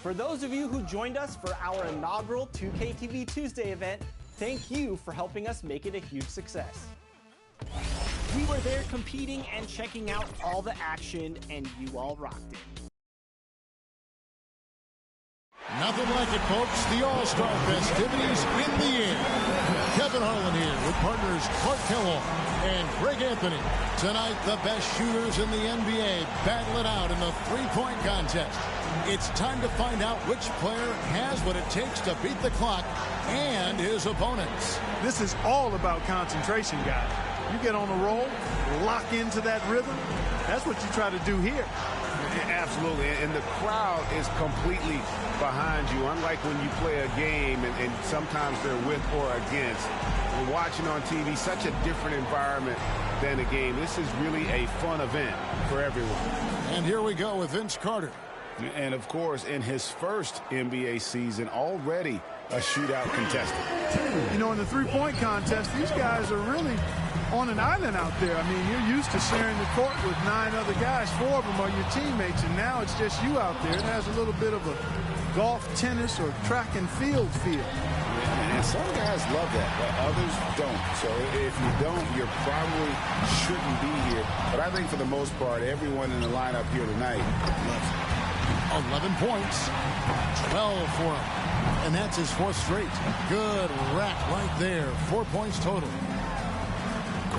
For those of you who joined us for our inaugural 2KTV Tuesday event, thank you for helping us make it a huge success. We were there competing and checking out all the action, and you all rocked it. Nothing like it, folks. The All-Star festivities in the air. Kevin Harlan here with partners Clark Kellogg and Greg Anthony. Tonight, the best shooters in the NBA battle it out in the three-point contest. It's time to find out which player has what it takes to beat the clock and his opponents. This is all about concentration, guys. You get on a roll, lock into that rhythm. That's what you try to do here. Absolutely, and the crowd is completely behind you, unlike when you play a game and sometimes they're with or against. We're watching on TV, such a different environment than a game. This is really a fun event for everyone. And here we go with Vince Carter. And, of course, in his first NBA season, already a shootout contestant. You know, in the three-point contest, these guys are really on an island out there. I mean, you're used to sharing the court with 9 other guys. 4 of them are your teammates, and now it's just you out there. It has a little bit of a golf, tennis, or track and field feel. And some guys love that, but others don't. So if you don't, you probably shouldn't be here. But I think for the most part, everyone in the lineup here tonight loves it. 11 points, 12 for him. And that's his 4th straight. Good rack right there. 4 points total.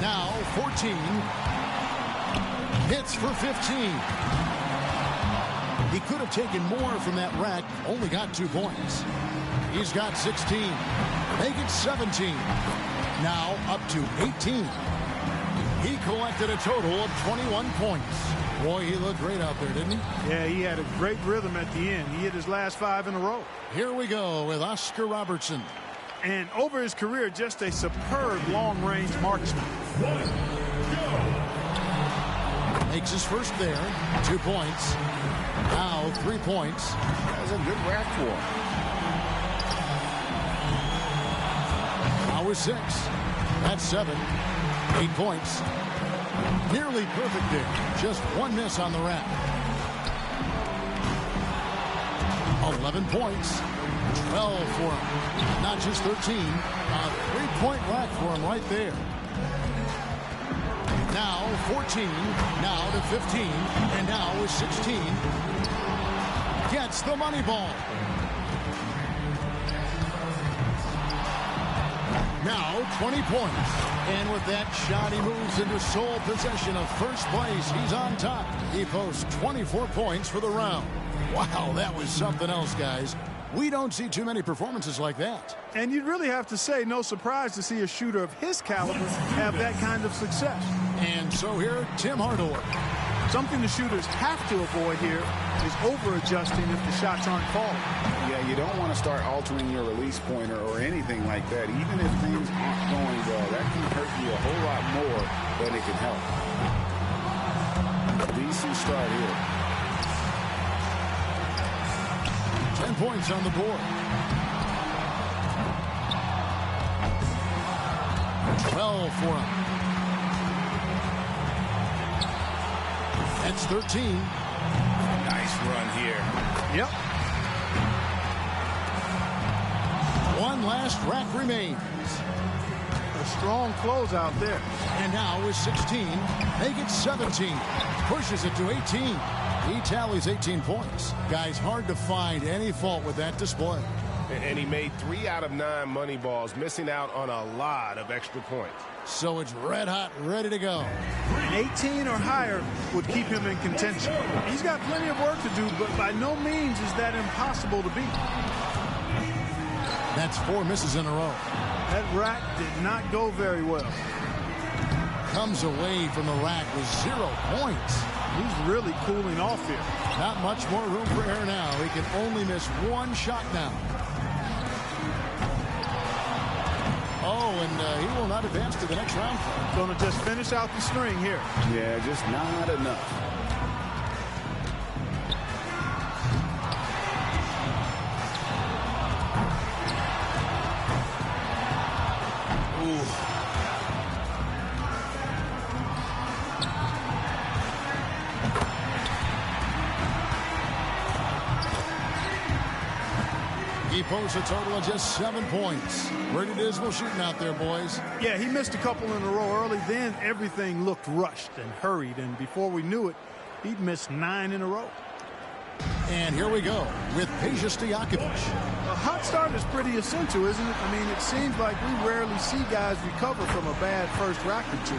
Now 14. Hits for 15. He could have taken more from that rack. Only got 2 points. He's got 16. Make it 17. Now up to 18. He collected a total of 21 points. Boy, he looked great out there, didn't he? Yeah, he had a great rhythm at the end. He hit his last 5 in a row. Here we go with Oscar Robertson. And over his career, just a superb long-range marksman. Makes his first there. 2 points. Now 3 points. That was a good rack for him. Now with 6. That's 7. 8 points. Nearly perfect there. Just 1 miss on the rack. 11 points. 12 for him. Not just 13. A 3-point rack for him right there. Now 14. Now to 15. And now with 16. Gets the money ball. Now 20 points. And with that shot, he moves into sole possession of first place. He's on top. He posts 24 points for the round. Wow, that was something else, guys. We don't see too many performances like that. And you'd really have to say no surprise to see a shooter of his caliber have that kind of success. And so here, Tim Hardaway. Something the shooters have to avoid here is over-adjusting if the shots aren't falling. Yeah, you don't want to start altering your release pointer or anything like that. Even if things aren't going well, that can hurt you a whole lot more than it can help. A decent start here. 10 points on the board. 12 for him. That's 13. Nice run here. Yep. One last rack remains. A strong close out there. And now with 16, make it 17. Pushes it to 18. He tallies 18 points. Guys, hard to find any fault with that display. And he made 3 out of 9 money balls, missing out on a lot of extra points. So it's red hot, ready to go. 18 or higher would keep him in contention. He's got plenty of work to do, but by no means is that impossible to beat. That's 4 misses in a row. That rack did not go very well. Comes away from the rack with 0 points. He's really cooling off here. Not much more room for error now. He can only miss 1 shot now. Oh, and he will not advance to the next round. Going to just finish out the string here. Yeah, just not enough. He posts a total of just 7 points. Pretty dismal shooting out there, boys. Yeah, he missed a couple in a row early. Then everything looked rushed and hurried. And before we knew it, he'd missed 9 in a row. And here we go with Peja Stojakovic. A hot start is pretty essential, isn't it? I mean, it seems like we rarely see guys recover from a bad first rack or two.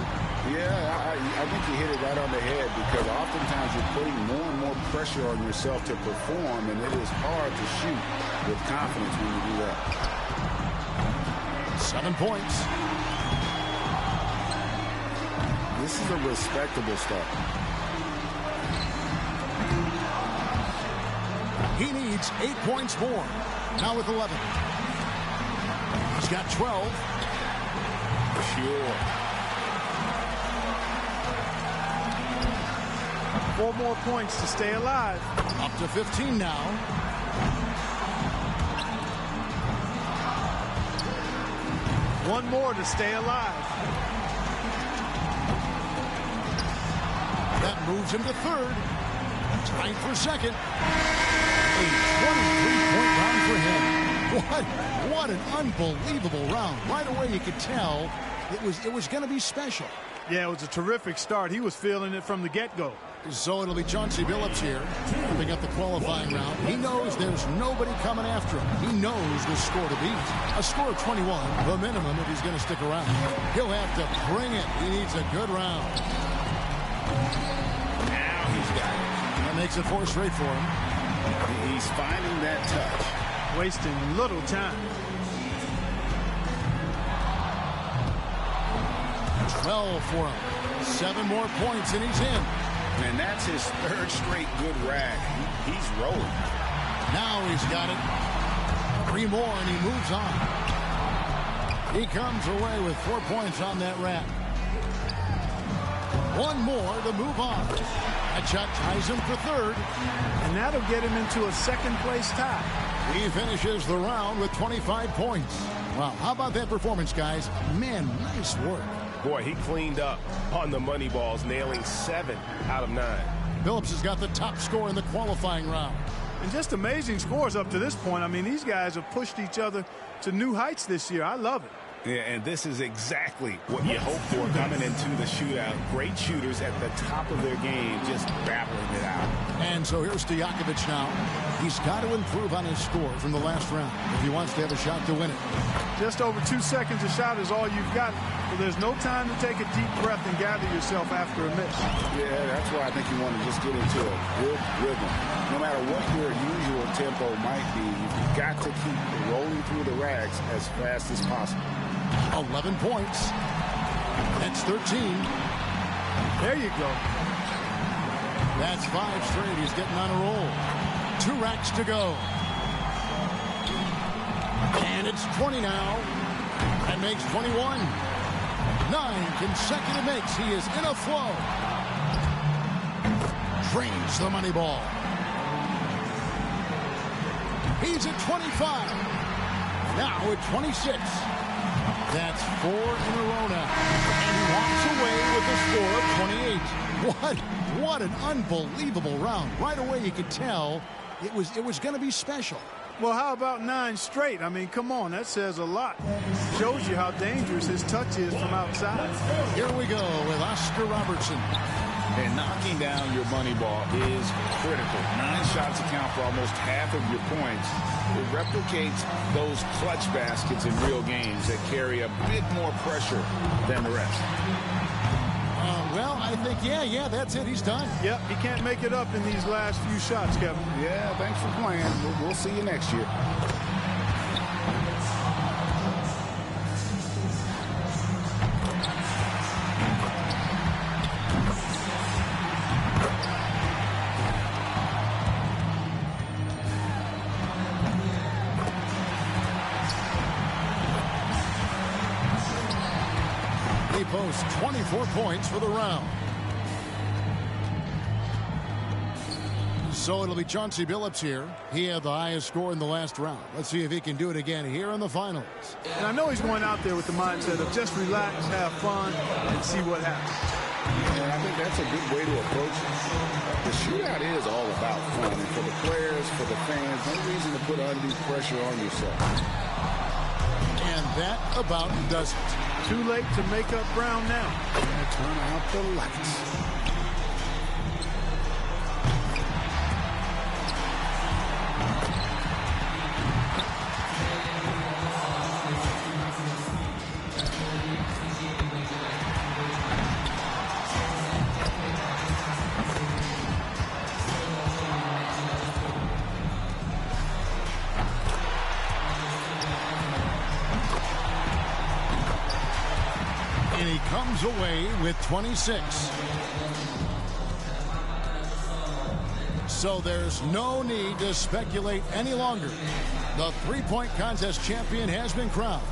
Yeah, I think you hit it right on the head because oftentimes you're putting more and more pressure on yourself to perform, and it is hard to shoot with confidence when you do that. 7 points. This is a respectable start. He needs 8 points more. Now with 11. He's got 12. Sure. 4 more points to stay alive. Up to 15 now. One more to stay alive. That moves him to third. Tied for second. A 23-point round for him. What an unbelievable round. Right away you could tell it was going to be special. Yeah, it was a terrific start. He was feeling it from the get-go. So it'll be Chauncey Billups here, wrapping up the qualifying round. He knows there's nobody coming after him. He knows the score to beat. A score of 21, the minimum if he's going to stick around. He'll have to bring it. He needs a good round. Now he's got it. That makes it 4 straight for him. He's finding that touch. Wasting little time. 12 for him. 7 more points and he's in. And that's his 3rd straight good rack. He's rolling. Now he's got it. 3 more and he moves on. He comes away with 4 points on that rack. 1 more to move on. That shot ties him for 3rd. And that'll get him into a 2nd place tie. He finishes the round with 25 points. Wow, how about that performance, guys? Man, nice work. Boy, he cleaned up on the money balls, nailing 7 out of 9. Billups has got the top score in the qualifying round. And just amazing scores up to this point. I mean, these guys have pushed each other to new heights this year. I love it. Yeah, and this is exactly what you hope for coming into the shootout. Great shooters at the top of their game, just battling it out. And so here's Stojakovic now. He's got to improve on his score from the last round if he wants to have a shot to win it. Just over 2 seconds a shot is all you've got. So there's no time to take a deep breath and gather yourself after a miss. Yeah, that's why I think you want to just get into a good rhythm. No matter what your usual tempo might be, you've got to keep rolling through the racks as fast as possible. 11 points. That's 13. There you go. That's 5 straight. He's getting on a roll. 2 racks to go. And it's 20 now. That makes 21. 9 consecutive makes. He is in a flow. Drains the money ball. He's at 25. Now at 26. That's 4 in a row now. And he walks away with a score of 28. What an unbelievable round. Right away you could tell it was going to be special. Well, how about 9 straight? I mean, come on, that says a lot. Shows you how dangerous his touch is from outside. Here we go with Oscar Robertson. And knocking down your money ball is critical. 9 shots account for almost half of your points. It replicates those clutch baskets in real games that carry a bit more pressure than the rest. Well, I think, yeah, that's it. He's done. Yep, he can't make it up in these last few shots, Kevin. Yeah, thanks for playing. We'll see you next year. He posts 24 points for the round. So it'll be Chauncey Billups here. He had the highest score in the last round. Let's see if he can do it again here in the finals. And I know he's going out there with the mindset of just relax, have fun, and see what happens. And I think that's a good way to approach it. The shootout is all about fun. And for the players this for the fans. No reason to put undue pressure on yourself. And that about does it. Too late to make up ground now. And turn out the lights. And he comes away with 26. So there's no need to speculate any longer. The three-point contest champion has been crowned.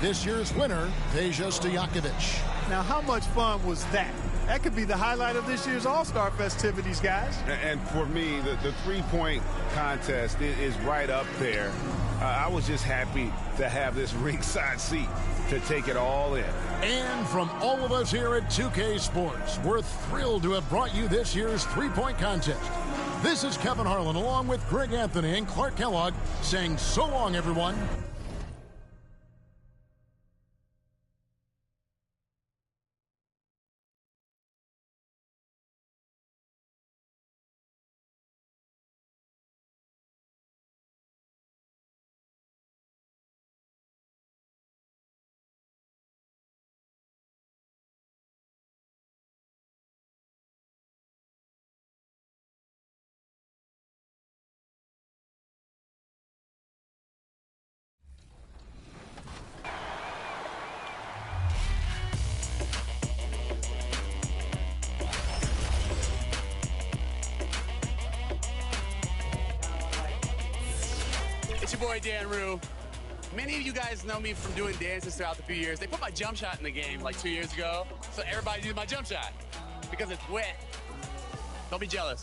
This year's winner, Peja Stojakovic. Now, how much fun was that? That could be the highlight of this year's All-Star festivities, guys. And for me, the three-point contest is right up there. I was just happy to have this ringside seat to take it all in. And from all of us here at 2K Sports, we're thrilled to have brought you this year's three-point contest. This is Kevin Harlan along with Greg Anthony and Clark Kellogg saying so long, everyone. It's your boy, Dan Rue. Many of you guys know me from doing dances throughout the few years. They put my jump shot in the game like 2 years ago, so everybody uses my jump shot because it's wet. Don't be jealous.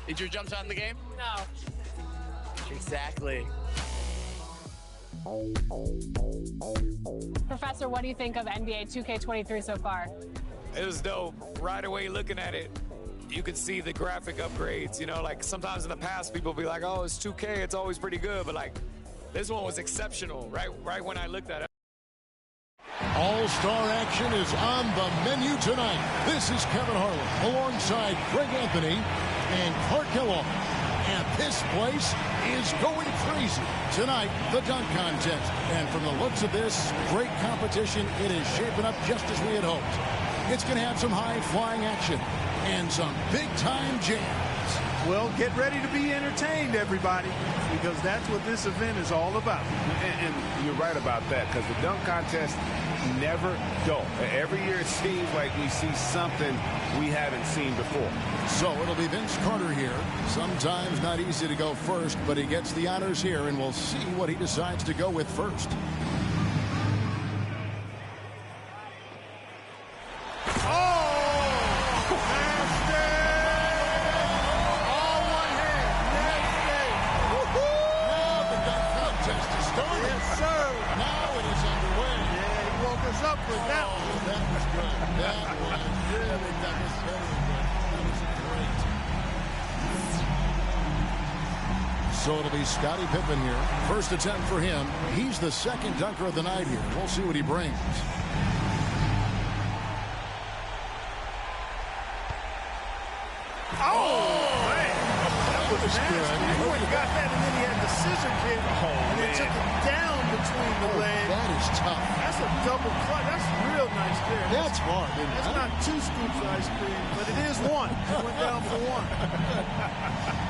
Is your jump shot in the game? No. Exactly. Professor, what do you think of NBA 2K23 so far? It was dope. Right away looking at it, you could see the graphic upgrades. You know, like sometimes in the past people be like, oh, it's 2K, it's always pretty good. But like this one was exceptional right when I looked at it. All-Star action is on the menu tonight. This is Kevin Harlan alongside Greg Anthony and Clark Kellogg. And this place is going crazy. Tonight, the dunk contest. And from the looks of this great competition, it is shaping up just as we had hoped. It's going to have some high-flying action and some big-time jams. Well, get ready to be entertained, everybody, because that's what this event is all about. And you're right about that, because the dunk contest never dull. Every year it seems like we see something we haven't seen before. So it'll be Vince Carter here. Sometimes not easy to go first, but he gets the honors here, and we'll see what he decides to go with first. So it'll be Scottie Pippen here. First attempt for him. He's the second dunker of the night here. We'll see what he brings. Oh, man. That was nasty. He got that, and then he had the scissor kick, and it took him down between the legs. That is tough. That's a double clutch. That's real nice there. That's hard, isn't it? That's not 2 scoops of ice cream, but it is 1. He went down for 1.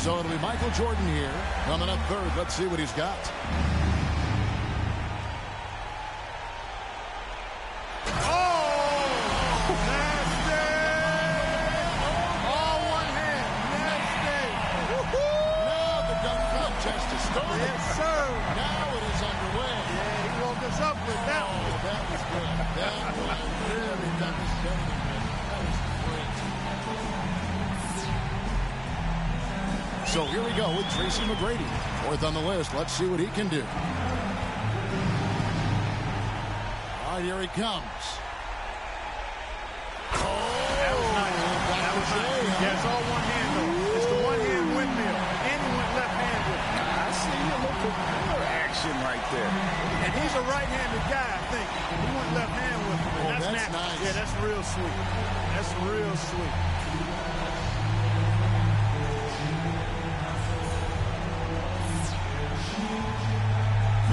So it'll be Michael Jordan here. Coming up third. Let's see what he's got. Oh! Nasty! All one hand. Nasty! Now the dunk contest is started. Yes, sir. Now it is underway. Yeah, he woke us up with that one. Oh, that was good. That was really devastating. That was great. So here we go with Tracy McGrady. Fourth on the list. Let's see what he can do. All right, here he comes. That was nice. That was nice. Yeah, it's all one hand, though. It's the one-hand windmill. And he went left-handed. I see a little propeller action right there. And he's a right-handed guy, I think. He went left-hand with him. Oh, that's nice. Yeah, that's real sweet. That's real sweet.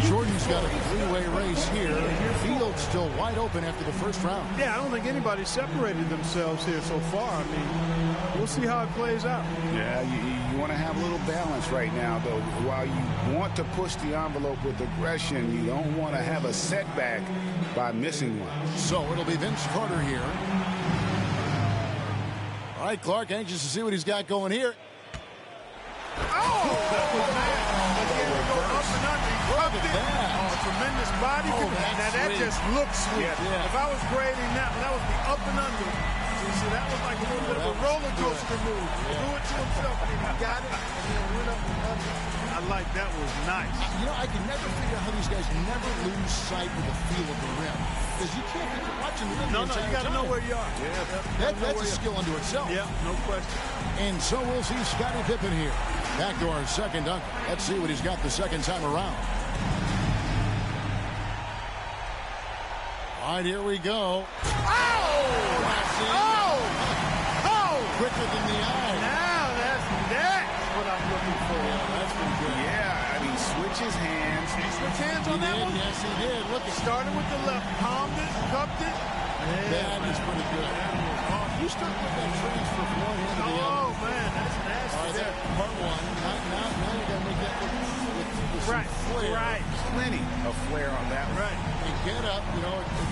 Jordan's got a three-way race here. Field's still wide open after the first round. Yeah, I don't think anybody separated themselves here so far. I mean, we'll see how it plays out. Yeah, you want to have a little balance right now, though. While you want to push the envelope with aggression, you don't want to have a setback by missing one. So it'll be Vince Carter here. All right, Clark, anxious to see what he's got going here. Tremendous body. Now that just looks sweet. Yeah. If I was grading that one, that was the up and under. So that was like a little bit of a roller coaster move. Threw it to himself and he got it and then went up and under. I like that was nice. You know, I can never figure out how these guys never lose sight of the feel of the rim. Because you can't be watching the rim. No, you got to know where you are. That's a skill unto itself. Yeah, no question. And so we'll see Scottie Pippen here. Back to our second dunk. Let's see what he's got the second time around. All right, here we go. Quicker than the eye. Now that's what I'm looking for. Yeah, that's pretty good. Yeah, I mean, switch his hands. Did he switch hands on that one? Yes, he did. Look, He started with the left, palmed it, cupped it. that is pretty good. You start with that transfer from one hand to the other. Oh, man, that's nasty. All right, that's part one. Now you got to make that with some flair. Right. Plenty of flair on that one. Right. And get up,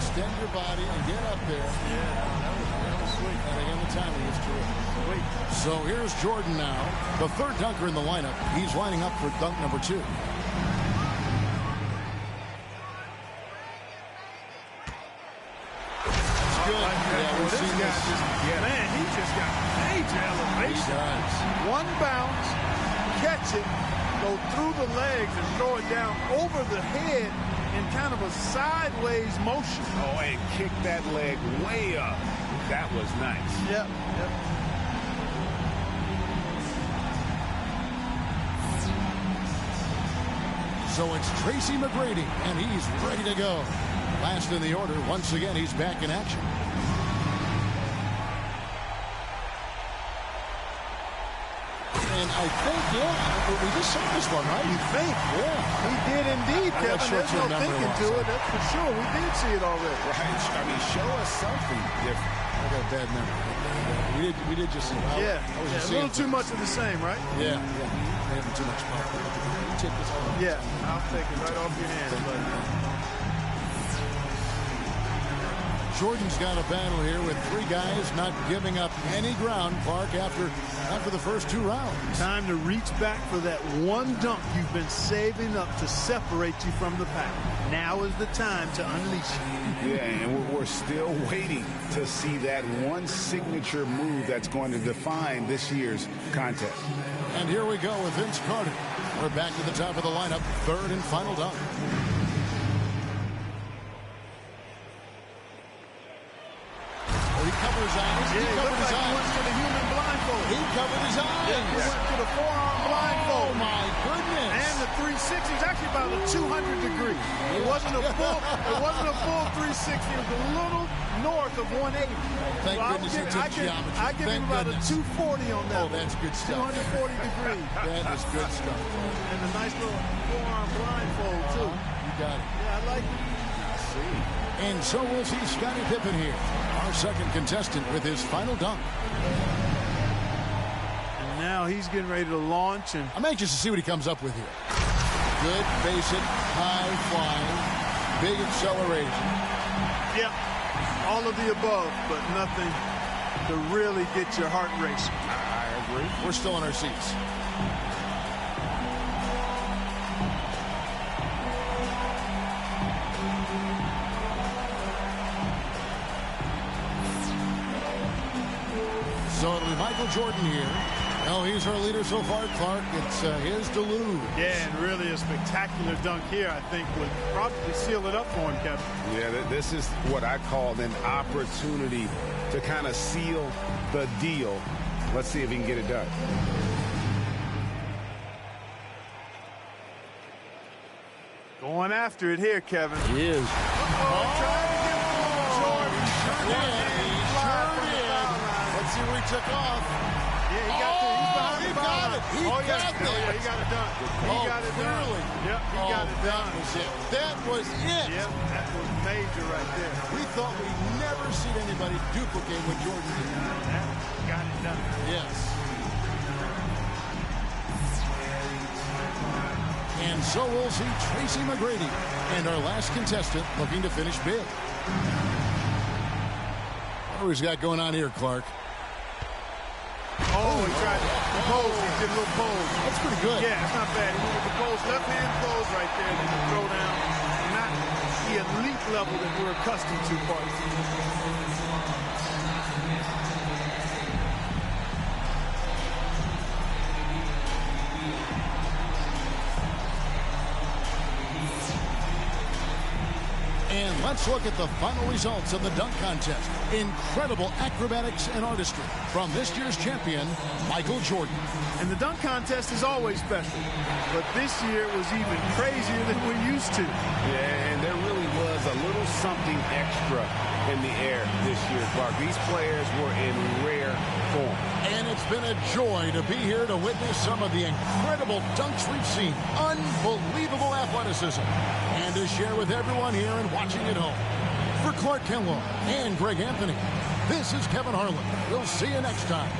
extend your body and get up there. Yeah, that was sweet. And again, the timing is terrific. Sweet. So here's Jordan now, the third dunker in the lineup. He's lining up for dunk number 2. Man, he just got major elevation. One bounce, catch it, go through the legs and throw it down over the head in kind of a sideways motion. Oh, and kick that leg way up. That was nice. Yep. So it's Tracy McGrady, and he's ready to go. Last in the order. Once again, he's back in action. And I think, we just saw this one, right? You think? Yeah. We did indeed, Kevin. There's no short-term thinking to it. That's for sure. We did see it already. Right. I mean, show us something different. I got a bad memory. We did just see it. A little too much of the same, right? Yeah. We're having too much fun. Take this off. Yeah, I'll take it right off your hands, buddy. Jordan's got a battle here with 3 guys not giving up any ground, Clark, after the first 2 rounds. Time to reach back for that one dunk you've been saving up to separate you from the pack. Now is the time to unleash it. Yeah, and we're still waiting to see that one signature move that's going to define this year's contest. And here we go with Vince Carter. We're back to the top of the lineup, third and final dunk. He covered his eyes. Yeah, he covered his eyes. He went to the human blindfold. He covered his eyes. Yeah, he went to the forearm blindfold. Oh, my goodness. And the 360 is actually about a 200 degree. It wasn't a full 360. It was a little north of 180. Thank goodness he took geometry. I give him about a 240 on that. Oh, that's good stuff. 240 degrees. That is good stuff. And a nice little forearm blindfold, too. You got it. Yeah, I like it. And so we'll see Scottie Pippen here, our second contestant, with his final dunk. And now he's getting ready to launch. And I'm anxious to see what he comes up with here. Good, basic, high flying, big acceleration. Yep, all of the above, but nothing to really get your heart racing. I agree. We're still in our seats. So it'll be Michael Jordan here Oh, he's our leader so far, Clark. It's his deluge. Yeah, and really a spectacular dunk here, I think, would probably seal it up for him, Kevin. Yeah, this is what I call an opportunity to kind of seal the deal. Let's see if he can get it done. Going after it here, Kevin. He is. Trying to get Jordan. Let's see where he took off. Yeah, he got there. He's behind the foul line. He got it. Yeah, he got it done. He got it done. Clearly. Yep, he got it done. That was it. That was it. Yep, that was major right there. We thought we'd never seen anybody duplicate what Jordan did. Got it done. Yes. And so we'll see Tracy McGrady and our last contestant looking to finish big. What do we got going on here, Clark? Oh, he tried to pose. He did a little pose. That's pretty good. Yeah, it's not bad. He went with the pose, left hand pose right there. Then the throw down. Not the elite level that we're accustomed to, Party. And let's look at the final results of the dunk contest. Incredible acrobatics and artistry from this year's champion, Michael Jordan. And the dunk contest is always special, but this year was even crazier than we're used to. Yeah, and there really was a little something extra in the air this year, Clark. These players were in rare form. And it's been a joy to be here to witness some of the incredible dunks we've seen. Unbelievable athleticism. And to share with everyone here and watching at home. For Clark Kellogg and Greg Anthony, this is Kevin Harlan. We'll see you next time.